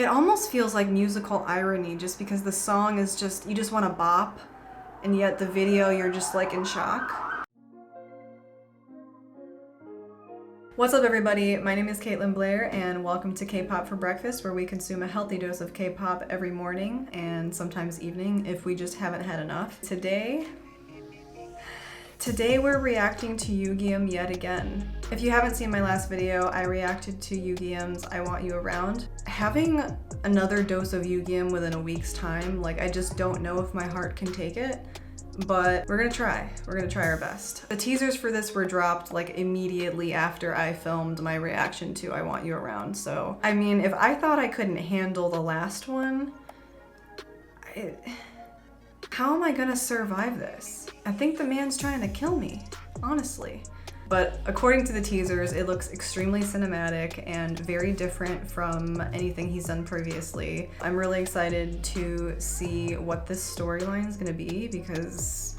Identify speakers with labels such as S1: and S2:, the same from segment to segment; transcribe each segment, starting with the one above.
S1: It almost feels like musical irony just because the song is just, you just want to bop, and yet the video you're just like in shock. What's up everybody, my name is Caitlin Blair and welcome to K-Pop for Breakfast, where we consume a healthy dose of K-pop every morning and sometimes evening if we just haven't had enough. Today we're reacting to Yugyeom yet again. If you haven't seen my last video, I reacted to Yugyeom's I Want You Around. Having another dose of Yugyeom within a week's time, like I just don't know if my heart can take it, but we're gonna try. We're gonna try our best. The teasers for this were dropped like immediately after I filmed my reaction to I Want You Around, so I mean, if I thought I couldn't handle the last one, how am I gonna survive this? I think the man's trying to kill me, honestly. But according to the teasers, it looks extremely cinematic and very different from anything he's done previously. I'm really excited to see what this storyline is gonna be because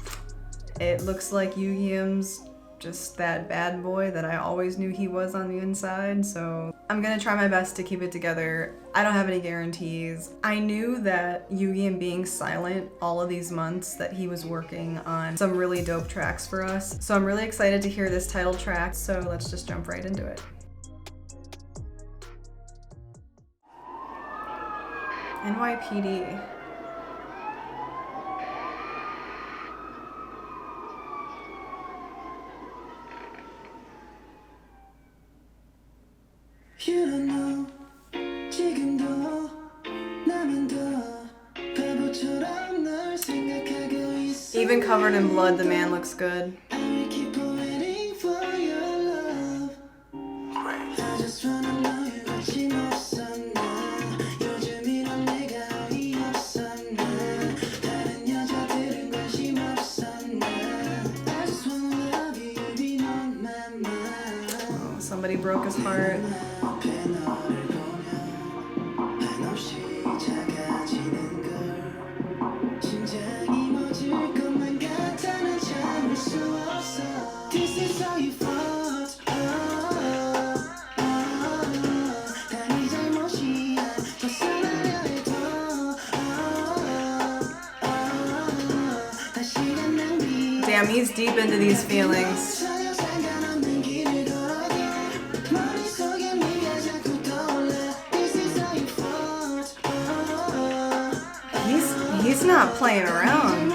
S1: it looks like Yugyeom's just that bad boy that I always knew he was on the inside, so I'm gonna try my best to keep it together. I don't have any guarantees. I knew that Yugyeom being silent all of these months that he was working on some really dope tracks for us, so I'm really excited to hear this title track, so let's just jump right into it. NYPD.
S2: You don't know 지금도 나만 더 바보처럼 널 생각하고 있어.
S1: Even covered in blood, the man looks good.
S2: I will keep on waiting for your love. I just wanna know you 거침없었나. 요즘 이런 내가 어이없었나. 다른 여자들은 관심 없었나. I just wanna love you, you be on my mind.
S1: Oh, somebody broke his heart. Damn, he's deep into these feelings. He's not playing around.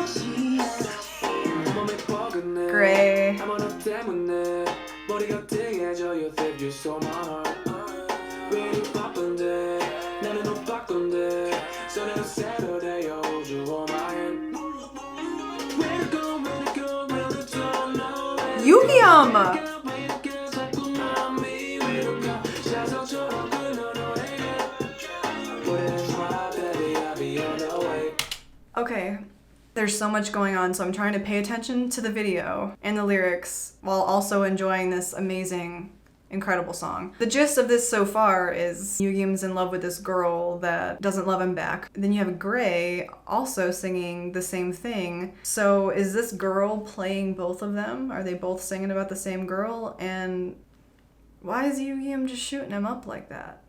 S1: Gray. Yugyeom! Okay, there's so much going on, so I'm trying to pay attention to the video and the lyrics while also enjoying this amazing, incredible song. The gist of this so far is Yugyeom's in love with this girl that doesn't love him back. Then you have Gray also singing the same thing. So is this girl playing both of them? Are they both singing about the same girl? And why is Yugyeom just shooting him up like that?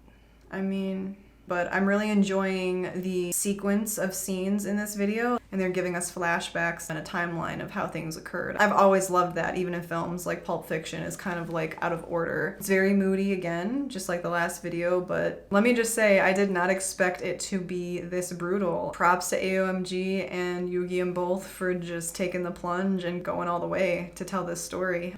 S1: I mean, but I'm really enjoying the sequence of scenes in this video, and they're giving us flashbacks and a timeline of how things occurred. I've always loved that, even in films like Pulp Fiction is kind of like out of order. It's very moody again, just like the last video, but let me just say, I did not expect it to be this brutal. Props to AOMG and Yugyeom both for just taking the plunge and going all the way to tell this story.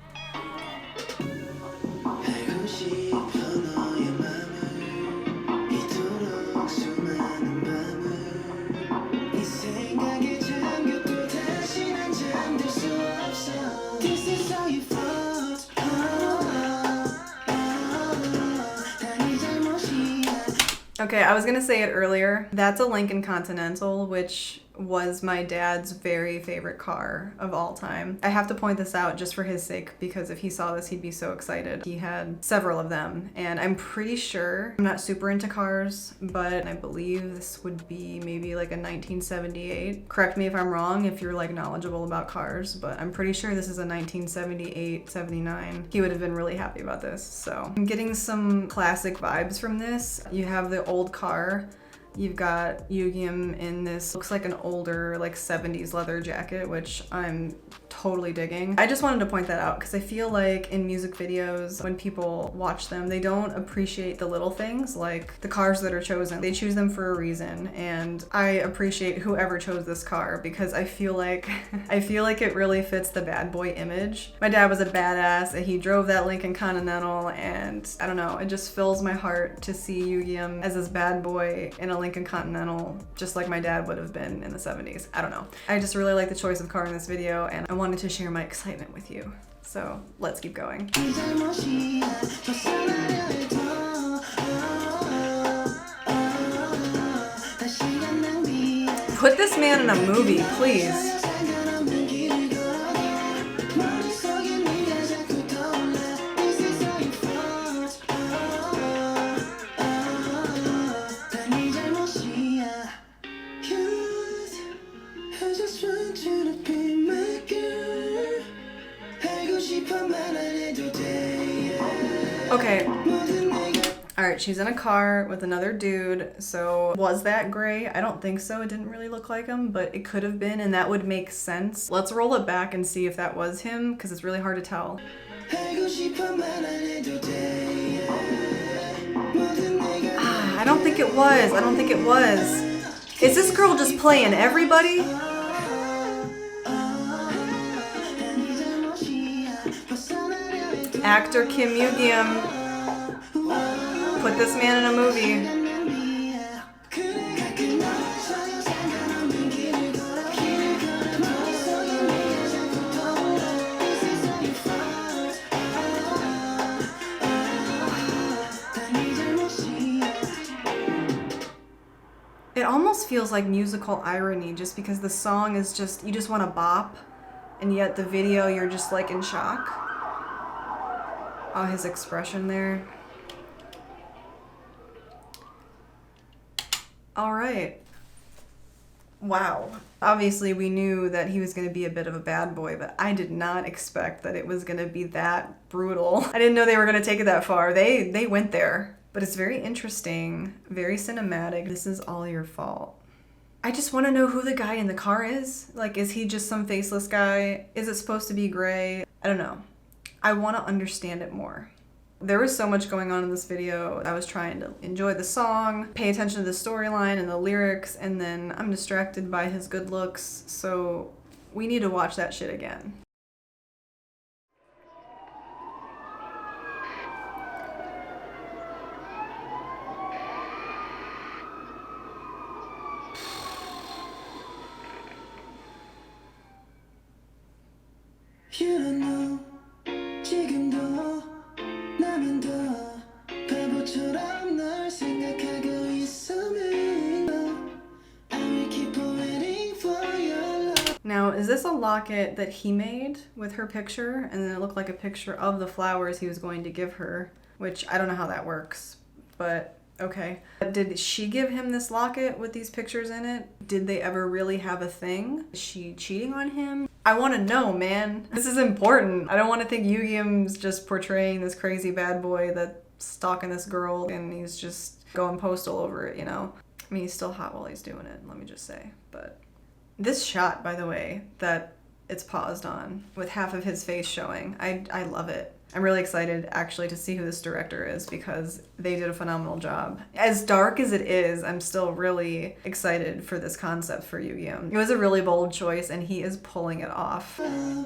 S1: Okay, I was gonna say it earlier. That's a Lincoln Continental, which was my dad's very favorite car of all time. I have to point this out just for his sake because if he saw this, he'd be so excited. He had several of them, and I'm pretty sure, I'm not super into cars, but I believe this would be maybe like a 1978. Correct me if I'm wrong if you're like knowledgeable about cars, but I'm pretty sure this is a 1978, 79. He would have been really happy about this. So I'm getting some classic vibes from this. You have the old car. You've got Yugyeom in this, looks like an older, like 70s leather jacket, which I'm totally digging. I just wanted to point that out because I feel like in music videos, when people watch them, they don't appreciate the little things, like the cars that are chosen. They choose them for a reason, and I appreciate whoever chose this car because I feel like it really fits the bad boy image. My dad was a badass, and he drove that Lincoln Continental, and I don't know, it just fills my heart to see Yugyeom as this bad boy in a Lincoln Continental, just like my dad would have been in the 70s. I don't know. I just really like the choice of car in this video, and I wanted to share my excitement with you. So let's keep going. Put this man in a movie, please. Okay. Alright, she's in a car with another dude, so was that Gray? I don't think so. It didn't really look like him, but it could have been, and that would make sense. Let's roll it back and see if that was him, because it's really hard to tell. I don't think it was. I don't think it was. Is this girl just playing everybody? Actor Kim Yugyeom. Put this man in a movie. It almost feels like musical irony just because the song is just, you just want to bop, and yet the video you're just like in shock. Oh, his expression there. All right. Wow. Obviously, we knew that he was going to be a bit of a bad boy, but I did not expect that it was going to be that brutal. I didn't know they were going to take it that far. They went there. But it's very interesting, very cinematic. This is all your fault. I just want to know who the guy in the car is. Like, is he just some faceless guy? Is it supposed to be Gray? I don't know. I want to understand it more. There was so much going on in this video. I was trying to enjoy the song, pay attention to the storyline and the lyrics, and then I'm distracted by his good looks, so we need to watch that shit again.
S2: You don't know 지금도 나만 더 바보처럼 널 생각하고 있어 I will keep on waiting for your love.
S1: Now, is this a locket that he made with her picture, and then it looked like a picture of the flowers he was going to give her, which I don't know how that works, but okay. Did she give him this locket with these pictures in it? Did they ever really have a thing? Is she cheating on him? I want to know, man. This is important. I don't want to think Yugyeom's just portraying this crazy bad boy that's stalking this girl and he's just going postal over it, you know? I mean, he's still hot while he's doing it, let me just say. But this shot, by the way, that it's paused on with half of his face showing, I love it. I'm really excited actually to see who this director is because they did a phenomenal job. As dark as it is, I'm still really excited for this concept for Yugyeom. It was a really bold choice and he is pulling it off.
S2: I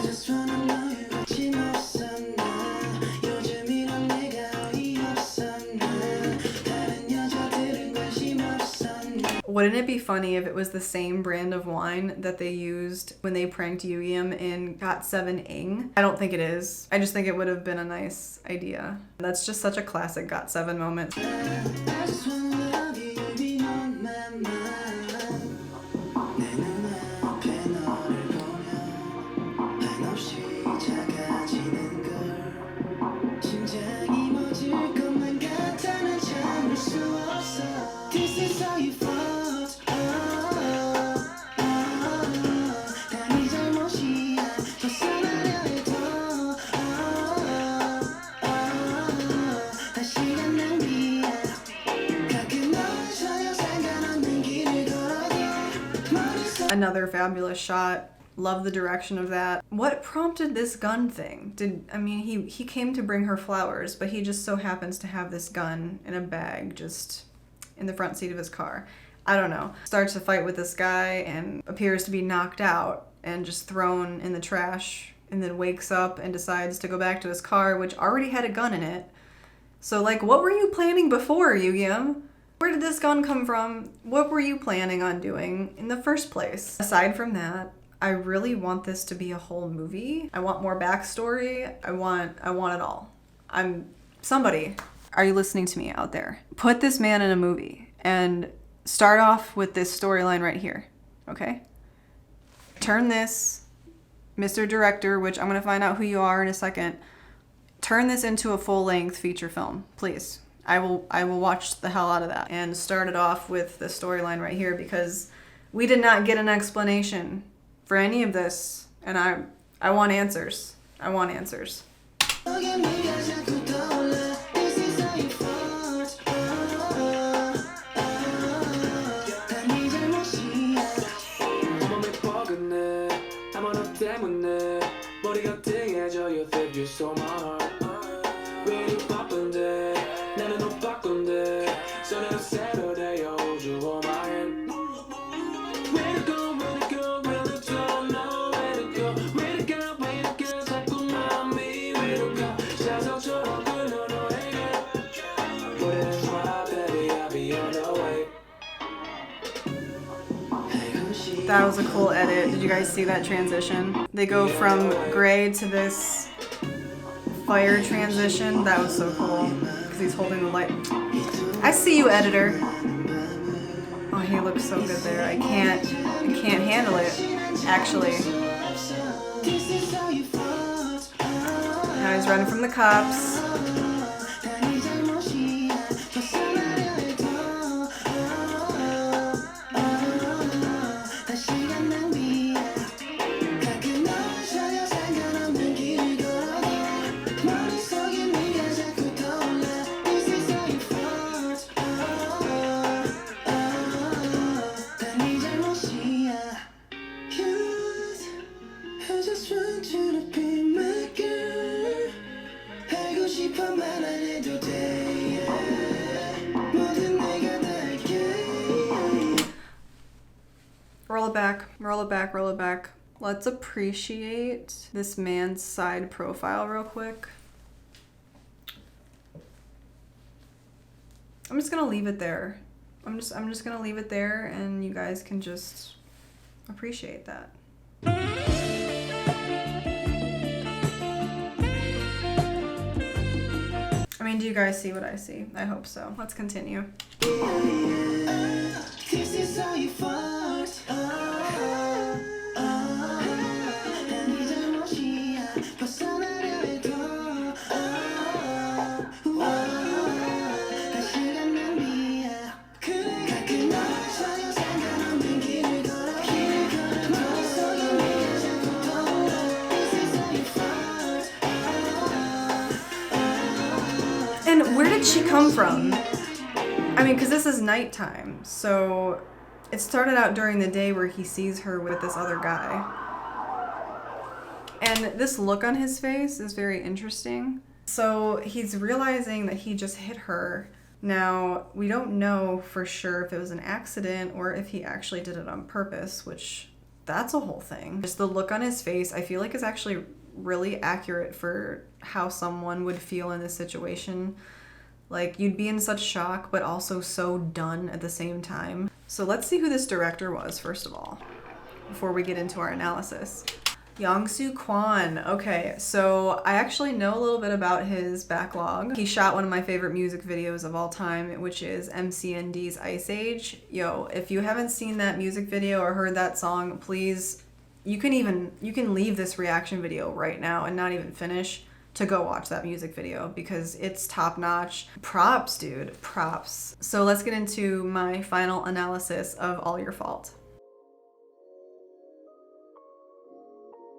S2: just wanna know you 거침없어 나 요즘 이런 내가 어이없어 나 다른 여자들은 관심 없어 나.
S1: Wouldn't it be funny if it was the same brand of wine that they used when they pranked Yugyeom in Got7ing? I don't think it is. I just think it would have been a nice idea. That's just such a classic Got7 moment.
S2: I just wanna love you, you've been on my mind.
S1: Another fabulous shot. Love the direction of that. What prompted this gun thing? I mean, he came to bring her flowers, but he just so happens to have this gun in a bag just in the front seat of his car. I don't know. Starts to fight with this guy and appears to be knocked out and just thrown in the trash, and then wakes up and decides to go back to his car, which already had a gun in it. So like, what were you planning before, Yugyeom? Where did this gun come from? What were you planning on doing in the first place? Aside from that, I really want this to be a whole movie. I want more backstory. I want it all. Somebody, are you listening to me out there? Put this man in a movie and start off with this storyline right here, okay? Turn this, Mr. Director, which I'm gonna find out who you are in a second, turn this into a full-length feature film, please. I will watch the hell out of that. And start it off with the storyline right here, because we did not get an explanation for any of this, and I want answers. I want answers. That was a cool edit. Did you guys see that transition? They go from gray to this fire transition. That was so cool because he's holding the light. I see you, editor. Oh, he looks so good there. I can't handle it, actually. Now he's running from the cops. Roll it back, roll it back. Let's appreciate this man's side profile real quick. I'm just gonna leave it there. I'm just gonna leave it there, and you guys can just appreciate that. I mean, do you guys see what I see? I hope so. Let's continue. And where did she come from? I mean, because this is nighttime, so it started out during the day where he sees her with this other guy. And this look on his face is very interesting. So he's realizing that he just hit her. Now, we don't know for sure if it was an accident or if he actually did it on purpose, which that's a whole thing. Just the look on his face, I feel like is actually really accurate for how someone would feel in this situation. Like, you'd be in such shock, but also so done at the same time. So let's see who this director was, first of all, before we get into our analysis. Yongsoo Kwon. Okay, so I actually know a little bit about his backlog. He shot one of my favorite music videos of all time, which is MCND's Ice Age. Yo, if you haven't seen that music video or heard that song, please, you can leave this reaction video right now and not even finish to go watch that music video because it's top notch. Props, dude, props. So let's get into my final analysis of All Your Fault.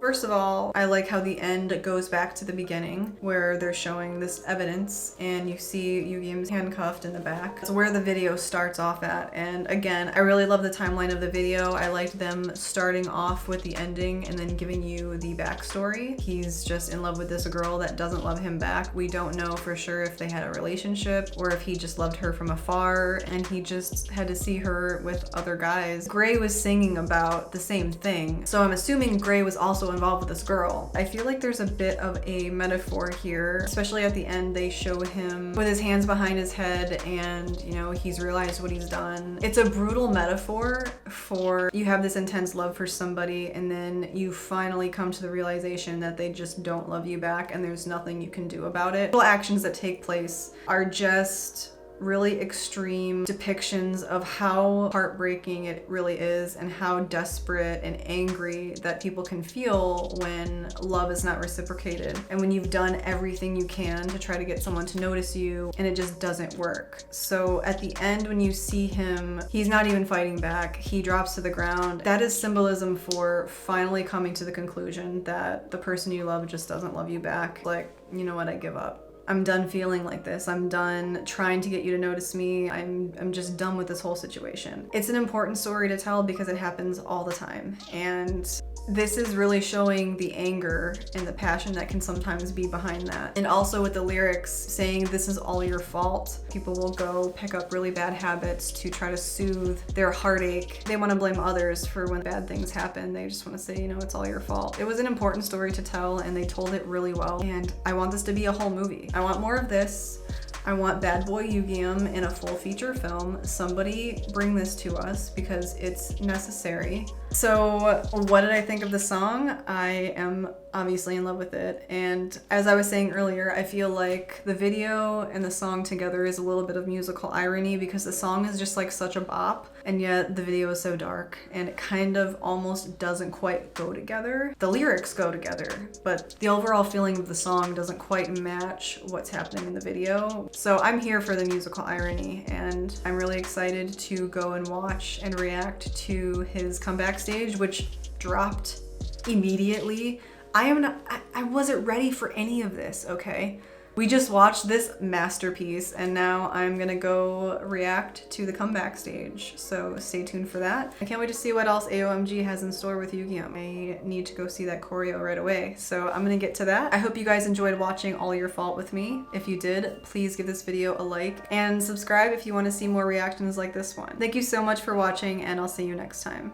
S1: First of all, I like how the end goes back to the beginning where they're showing this evidence and you see Yugyeom's handcuffed in the back. That's where the video starts off at. And again, I really love the timeline of the video. I liked them starting off with the ending and then giving you the backstory. He's just in love with this girl that doesn't love him back. We don't know for sure if they had a relationship or if he just loved her from afar and he just had to see her with other guys. Gray was singing about the same thing. So I'm assuming Gray was also involved with this girl. I feel like there's a bit of a metaphor here, especially at the end. They show him with his hands behind his head and, you know, he's realized what he's done. It's a brutal metaphor for you have this intense love for somebody and then you finally come to the realization that they just don't love you back and there's nothing you can do about it. The actions that take place are just really extreme depictions of how heartbreaking it really is and how desperate and angry that people can feel when love is not reciprocated and when you've done everything you can to try to get someone to notice you and it just doesn't work. So at the end when you see him, he's not even fighting back. He drops to the ground. That is symbolism for finally coming to the conclusion that the person you love just doesn't love you back. Like, you know what, I give up. I'm done feeling like this. I'm done trying to get you to notice me. I'm just done with this whole situation. It's an important story to tell because it happens all the time. And this is really showing the anger and the passion that can sometimes be behind that. And also with the lyrics saying this is all your fault. People will go pick up really bad habits to try to soothe their heartache. They want to blame others for when bad things happen. They just want to say, you know, it's all your fault. It was an important story to tell and they told it really well. And I want this to be a whole movie. I want more of this. I want Bad Boy Yugyeom in a full feature film. Somebody bring this to us because it's necessary. So what did I think of the song? I am obviously in love with it. And as I was saying earlier, I feel like the video and the song together is a little bit of musical irony because the song is just like such a bop and yet the video is so dark and it kind of almost doesn't quite go together. The lyrics go together, but the overall feeling of the song doesn't quite match what's happening in the video. So I'm here for the musical irony and I'm really excited to go and watch and react to his comeback stage, which dropped immediately. I wasn't ready for any of this, okay? We just watched this masterpiece and now I'm gonna go react to the comeback stage. So stay tuned for that. I can't wait to see what else AOMG has in store with Yugyeom. I need to go see that choreo right away. So I'm gonna get to that. I hope you guys enjoyed watching All Your Fault with me. If you did, please give this video a like and subscribe if you want to see more reactions like this one. Thank you so much for watching and I'll see you next time.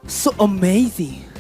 S3: So amazing.